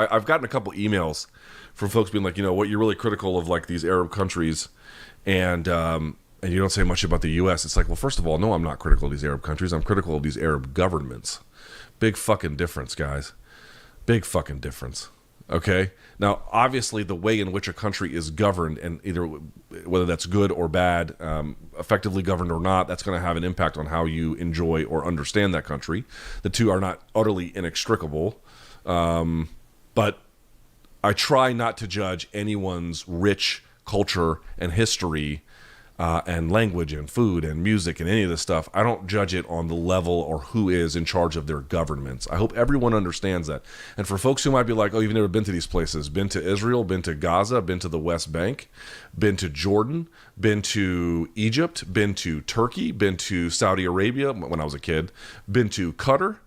I've gotten a couple emails from folks being like, what, you're really critical of like these Arab countries, and you don't say much about the U.S. It's like, well, first of all, no, I'm not critical of these Arab countries. I'm critical of these Arab governments. Big fucking difference, guys. Big fucking difference. Okay? Now, obviously, the way in which a country is governed, and either whether that's good or bad, effectively governed or not, that's going to have an impact on how you enjoy or understand that country. The two are not utterly inextricable. But I try not to judge anyone's rich culture and history and language and food and music and any of this stuff. I don't judge it on the level or who is in charge of their governments. I hope everyone understands that. And for folks who might be like, oh, you've never been to these places, been to Israel, been to Gaza, been to the West Bank, been to Jordan, been to Egypt, been to Turkey, been to Saudi Arabia when I was a kid, been to Qatar.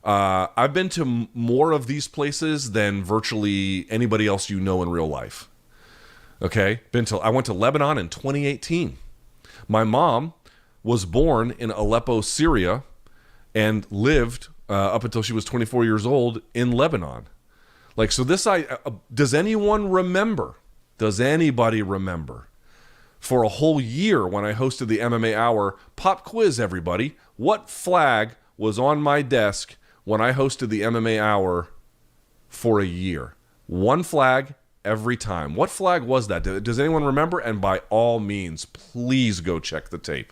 I've been to more of these places than virtually anybody else you know in real life. Okay, I went to Lebanon in 2018. My mom was born in Aleppo, Syria, and lived up until she was 24 years old in Lebanon. Like, so this, does anyone remember? Does anybody remember? For a whole year when I hosted the MMA Hour, pop quiz, everybody. What flag was on my desk when I hosted the MMA Hour for a year? One flag every time. What flag was that? Does anyone remember? And by all means, please go check the tape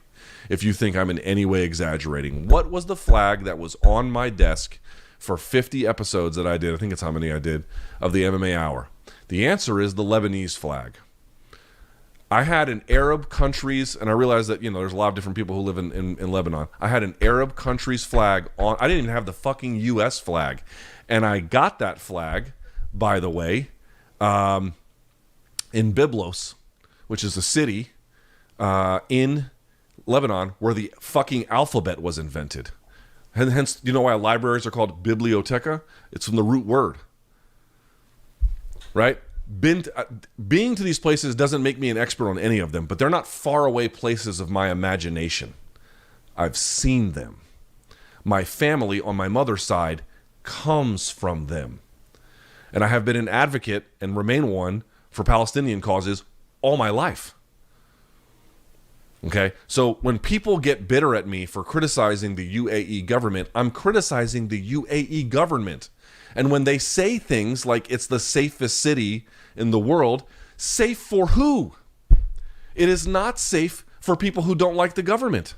if you think I'm in any way exaggerating. What was the flag that was on my desk for 50 episodes that I did? I think it's how many I did of the MMA Hour. The answer is the Lebanese flag. I had an Arab countries, and I realized that, there's a lot of different people who live in Lebanon. I had an Arab countries flag on. I didn't even have the fucking U.S. flag. And I got that flag, by the way, in Byblos, which is a city in Lebanon where the fucking alphabet was invented. And hence, you know why libraries are called biblioteca? It's from the root word. Right? Being to these places doesn't make me an expert on any of them, but they're not far away places of my imagination. I've seen them. My family on my mother's side comes from them. And I have been an advocate and remain one for Palestinian causes all my life. Okay? So when people get bitter at me for criticizing the UAE government, I'm criticizing the UAE government. And when they say things like it's the safest city in the world, safe for who? It is not safe for people who don't like the government.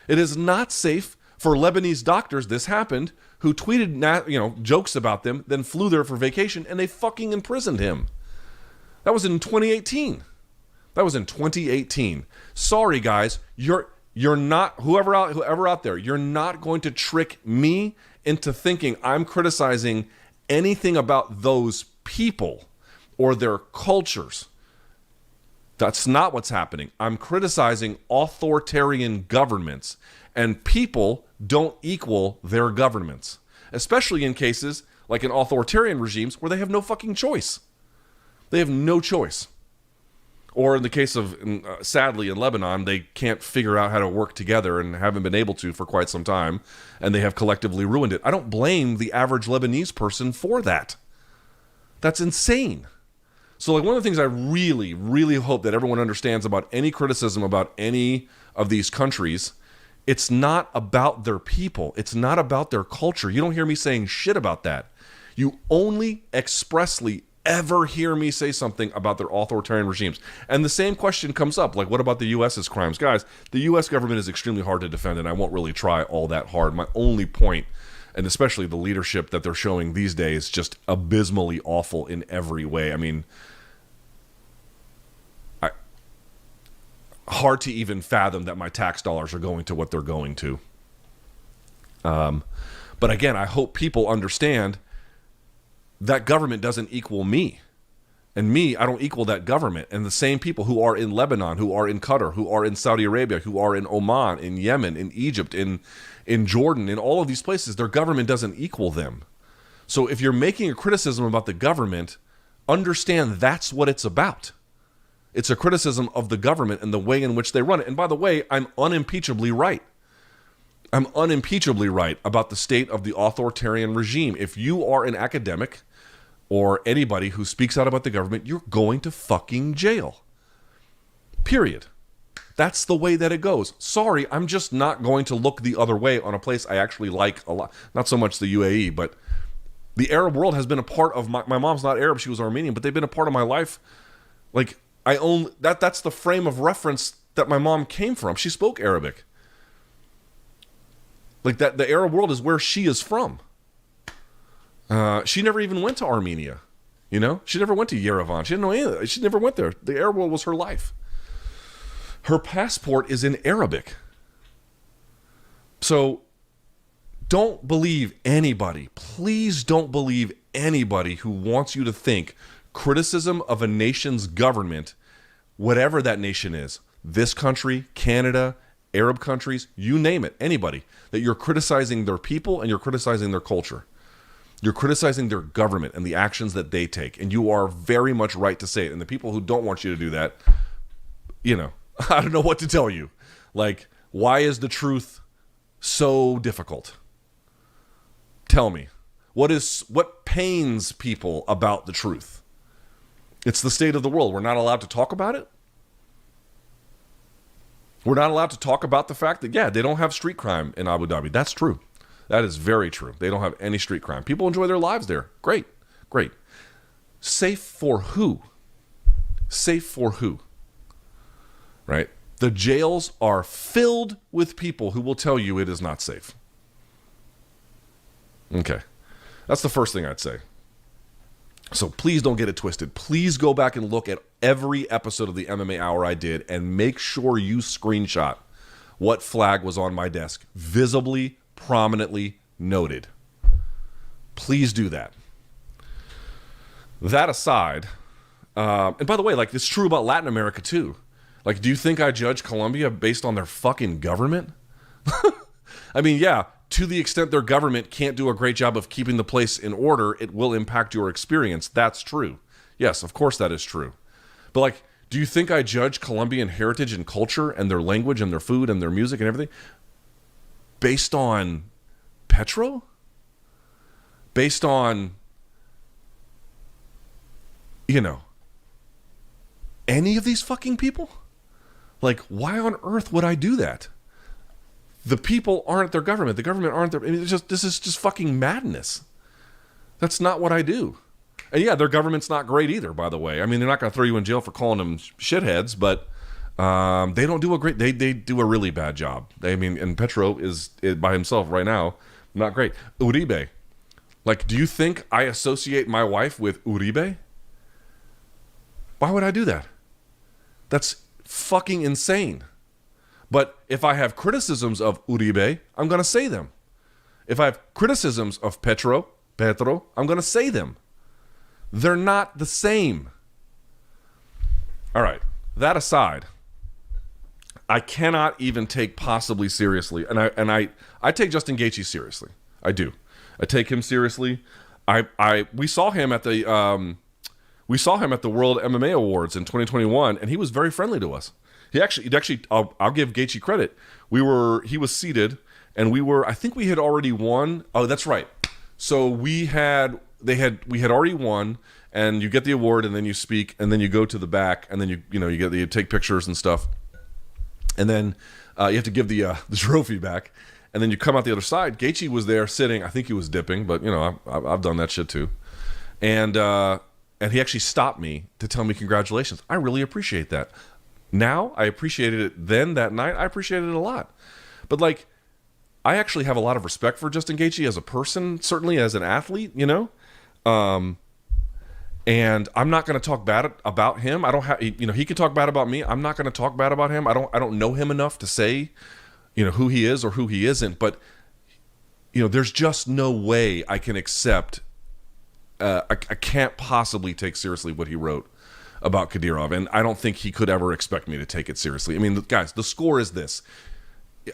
It is not safe for Lebanese doctors, this happened, who tweeted jokes about them, then flew there for vacation, and they fucking imprisoned him. That was in 2018. That was in 2018. Sorry, guys, you're not, whoever out there, you're not going to trick me into thinking I'm criticizing anything about those people or their cultures. That's not what's happening. I'm criticizing authoritarian governments, and people don't equal their governments, especially in cases like in authoritarian regimes where they have no fucking choice. They have no choice. Or in the case of, sadly, in Lebanon, they can't figure out how to work together and haven't been able to for quite some time, and they have collectively ruined it. I don't blame the average Lebanese person for that. That's insane. So, like, one of the things I really, really hope that everyone understands about any criticism about any of these countries, it's not about their people. It's not about their culture. You don't hear me saying shit about that. You only expressly ever hear me say something about their authoritarian regimes. And the same question comes up, like, what about the U.S.'s crimes? Guys, the U.S. government is extremely hard to defend, and I won't really try all that hard. My only point, and especially the leadership that they're showing these days, just abysmally awful in every way. I mean, hard to even fathom that my tax dollars are going to what they're going to. But again, I hope people understand that government doesn't equal me. And me, I don't equal that government. And the same people who are in Lebanon, who are in Qatar, who are in Saudi Arabia, who are in Oman, in Yemen, in Egypt, in Jordan, in all of these places, their government doesn't equal them. So if you're making a criticism about the government, understand that's what it's about. It's a criticism of the government and the way in which they run it. And by the way, I'm unimpeachably right. I'm unimpeachably right about the state of the authoritarian regime. If you are an academic or anybody who speaks out about the government, you're going to fucking jail. Period. That's the way that it goes. Sorry, I'm just not going to look the other way on a place I actually like a lot. Not so much the UAE, but the Arab world has been a part of my mom's not Arab, she was Armenian, but they've been a part of my life. Like, I own that's the frame of reference that my mom came from. She spoke Arabic. Like, that the Arab world is where she is from. She never even went to Armenia. You know? She never went to Yerevan. She didn't know anything. She never went there. The Arab world was her life. Her passport is in Arabic. So don't believe anybody. Please don't believe anybody who wants you to think criticism of a nation's government, whatever that nation is, this country, Canada, Arab countries, you name it, anybody, that you're criticizing their people and you're criticizing their culture. You're criticizing their government and the actions that they take. And you are very much right to say it. And the people who don't want you to do that, you know, I don't know what to tell you. Like, why is the truth so difficult? Tell me. What pains people about the truth? It's the state of the world. We're not allowed to talk about it? We're not allowed to talk about the fact that, yeah, they don't have street crime in Abu Dhabi. That's true. That is very true. They don't have any street crime. People enjoy their lives there. Great. Great. Safe for who? Safe for who? Right? The jails are filled with people who will tell you it is not safe. Okay. That's the first thing I'd say. So please don't get it twisted. Please go back and look at every episode of the MMA Hour I did and make sure you screenshot what flag was on my desk. Visibly, prominently noted. Please do that. That aside, and by the way, like, it's true about Latin America too. Like, do you think I judge Colombia based on their fucking government? I mean, yeah, to the extent their government can't do a great job of keeping the place in order, it will impact your experience. That's true. Yes, of course that is true. But, like, do you think I judge Colombian heritage and culture and their language and their food and their music and everything based on Petro? Based on, you know, any of these fucking people? Like, why on earth would I do that? The people aren't their government. The government aren't their... I mean, this is just fucking madness. That's not what I do. And yeah, their government's not great either, by the way. I mean, they're not going to throw you in jail for calling them shitheads, but they don't do a great... They do a really bad job. And Petro is by himself right now not great. Uribe. Like, do you think I associate my wife with Uribe? Why would I do that? That's fucking insane. But if I have criticisms of Uribe, I'm going to say them. If I have criticisms of Petro, I'm going to say them. They're not the same. All right. That aside, I cannot even take possibly seriously, and I take Justin Gaethje seriously. I do. I take him seriously. We saw him at the World MMA Awards in 2021, and he was very friendly to us. He actually, I'll give Gaethje credit. He was seated, and I think we had already won. Oh, that's right. So we had already won, and you get the award, and then you speak, and then you go to the back, and then you take pictures and stuff, and then you have to give the trophy back, and then you come out the other side. Gaethje was there sitting. I think he was dipping, but I've done that shit too, and he actually stopped me to tell me congratulations. I really appreciate that. Now, I appreciated it then, that night. I appreciated it a lot. But, like, I actually have a lot of respect for Justin Gaethje as a person, certainly as an athlete, and I'm not going to talk bad about him. I don't have, he can talk bad about me. I'm not going to talk bad about him. I don't know him enough to say, who he is or who he isn't. But, there's just no way I can accept, I can't possibly take seriously what he wrote about Kadyrov, and I don't think he could ever expect me to take it seriously. I mean, guys, the score is this.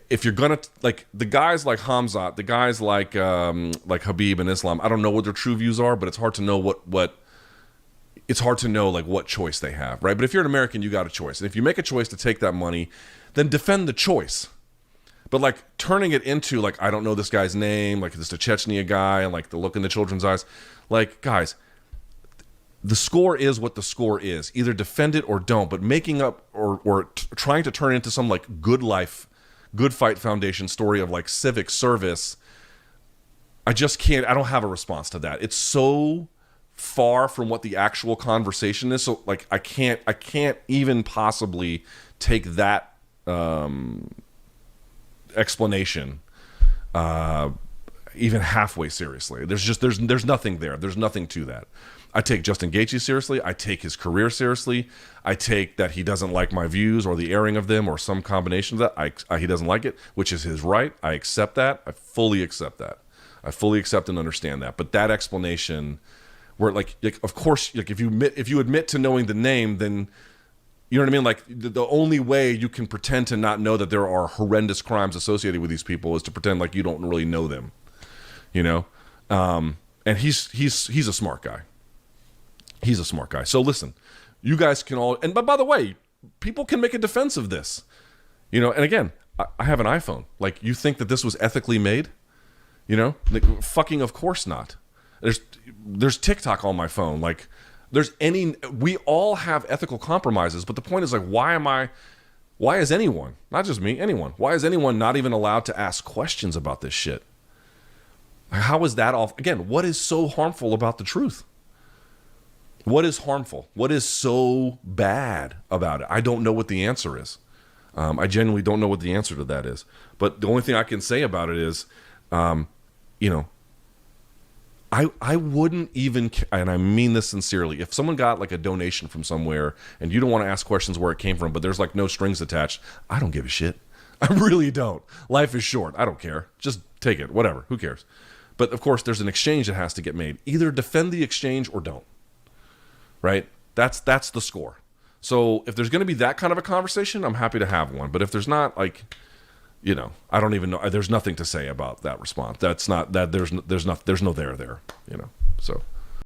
If you're gonna, like, the guys like Hamzat, the guys like Habib and Islam, I don't know what their true views are, but it's hard to know what choice they have, right? But if you're an American, you got a choice, and if you make a choice to take that money, then defend the choice. But, like, turning it into, like, I don't know this guy's name, like, this is a Chechnya guy, and, like, the look in the children's eyes, like, guys, the score is what the score is. Either defend it or don't. But making up or trying to turn it into some like good fight foundation story of like civic service, I just can't. I don't have a response to that. It's so far from what the actual conversation is. So like I can't even possibly take that explanation even halfway seriously. There's nothing there. There's nothing to that. I take Justin Gaethje seriously. I take his career seriously. I take that he doesn't like my views or the airing of them or some combination of that. He doesn't like it, which is his right. I accept that. I fully accept that. I fully accept and understand that. But that explanation, where like of course, like if you admit to knowing the name, then you know what I mean. Like the only way you can pretend to not know that there are horrendous crimes associated with these people is to pretend like you don't really know them. You know, and he's a smart guy. He's a smart guy. So listen, you guys can all, and but by the way, people can make a defense of this, you know. And again, I have an iPhone. Like, you think that this was ethically made? You know, like, fucking of course not. There's TikTok on my phone. Like, we all have ethical compromises. But the point is, like, why is anyone, not just me, anyone, why is anyone not even allowed to ask questions about this shit? How is that all? Again, what is so harmful about the truth? What is harmful? What is so bad about it? I don't know what the answer is. I genuinely don't know what the answer to that is. But the only thing I can say about it is, you know, I wouldn't even, and I mean this sincerely, if someone got like a donation from somewhere and you don't want to ask questions where it came from, but there's like no strings attached, I don't give a shit. I really don't. Life is short. I don't care. Just take it. Whatever. Who cares? But of course, there's an exchange that has to get made. Either defend the exchange or don't. Right? That's the score. So if there's going to be that kind of a conversation, I'm happy to have one. But if there's not, like, you know, I don't even know. There's nothing to say about that response. That's not that. There's no there. You know. So.